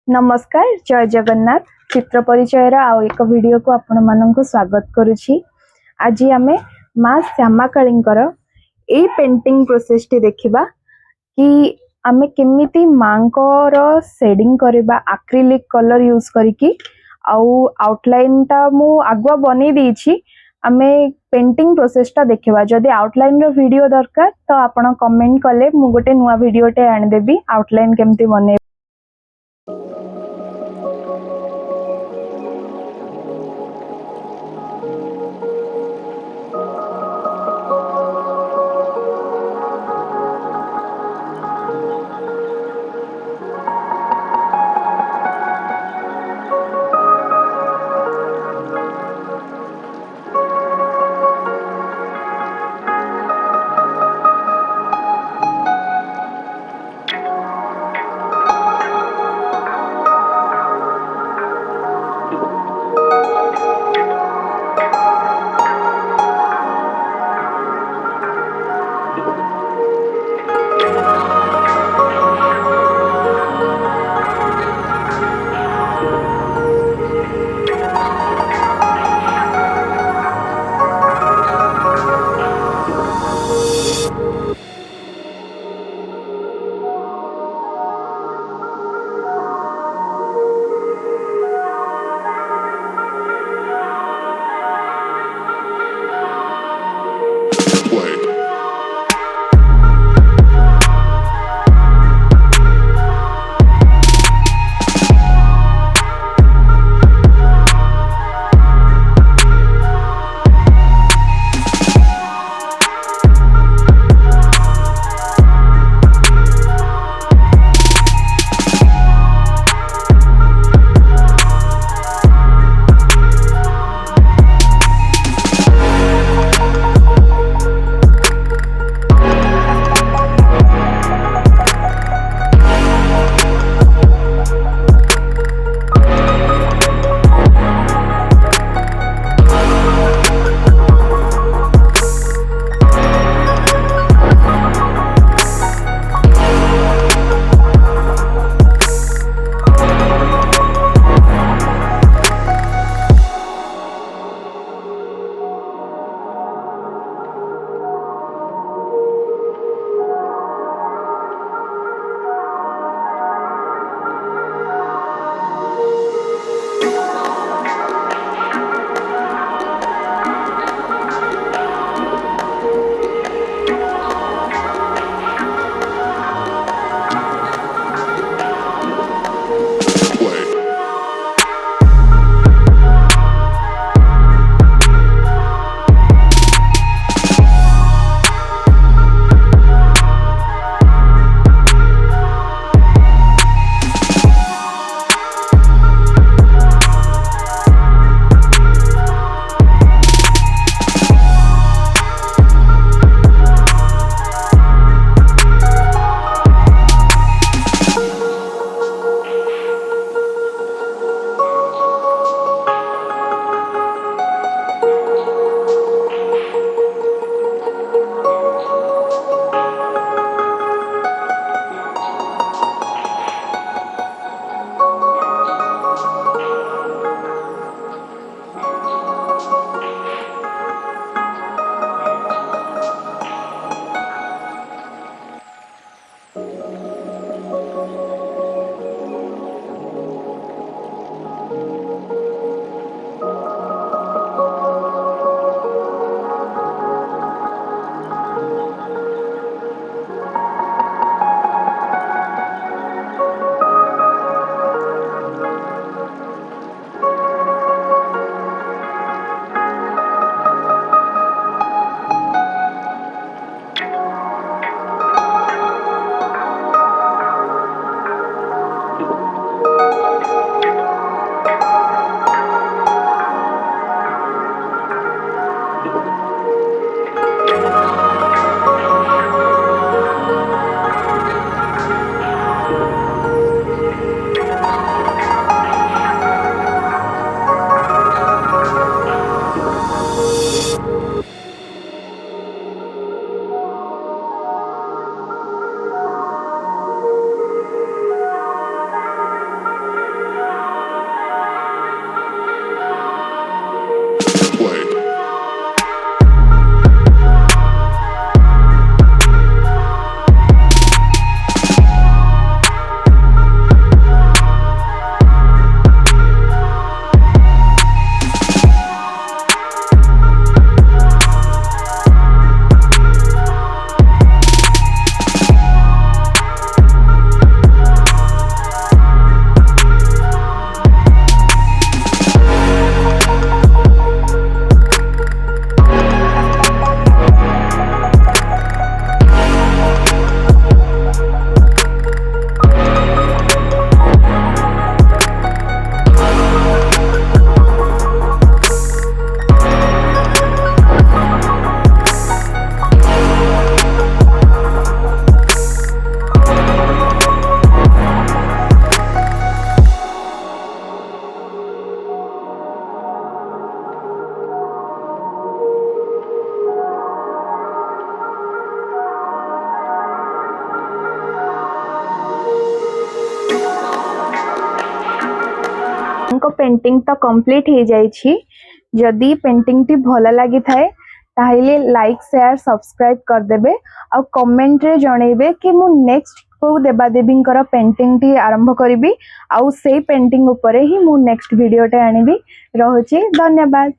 नमस्कार जय जगन्नाथ चित्र परिचय आउ एक वीडियो को आपण मानक स्वागत करुछि। आज आमे माँ श्यामाकालींकर ए पेंटिंग प्रोसेस टी देखिबा कि आमे केमिति मांकर शेडिंग करबा एक्रिलिक कलर यूज करिकी आउ आउटलाइन टा मु आगुआ बनी देछि। आमे पेंटिंग प्रोसेस टा देखिबा जदि आउटलाइन रो वीडियो दरकार तो आपण कमेंट कले मु गोटे नुवा वीडियो टे आनि देबी आउटलाइन केमिति बने। आमको पेंटिंग तो कंप्लीट हो जाइछि जदि पेंटिंग टी भल लगी थाए ताहिले लाइक शेयर सब्सक्राइब कर देबे और कमेंट रे जणेबे कि मु नेक्स्ट को देवादेवी पेंटिंग टी आरंभ करी आउ से पेंटिंग उपरे ही मु नेक्स्ट वीडियो टे आनिबी। रहुछि धन्यवाद।